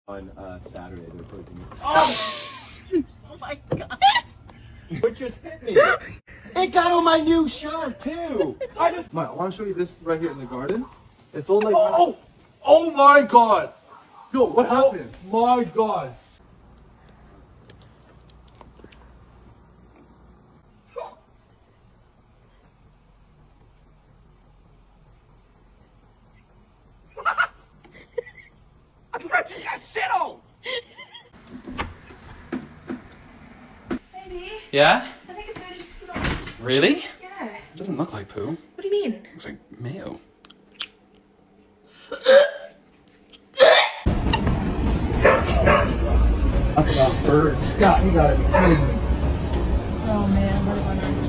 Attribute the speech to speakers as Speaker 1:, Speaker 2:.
Speaker 1: On Saturday, they're posting.
Speaker 2: Oh! Oh my god.
Speaker 1: What just hit me? It got on my new shirt too. I want to show you this right here in the garden. It's all like. Oh my god! Yo, what happened? My god! I just got shit on.
Speaker 2: Maybe.
Speaker 3: Yeah?
Speaker 2: I think I just put on.
Speaker 3: Really?
Speaker 2: Yeah.
Speaker 3: It doesn't look like poo.
Speaker 2: What do you mean?
Speaker 3: It looks like mayo.
Speaker 1: Talk about birds. Scott, you gotta be kidding me.
Speaker 2: Oh man, what have I done?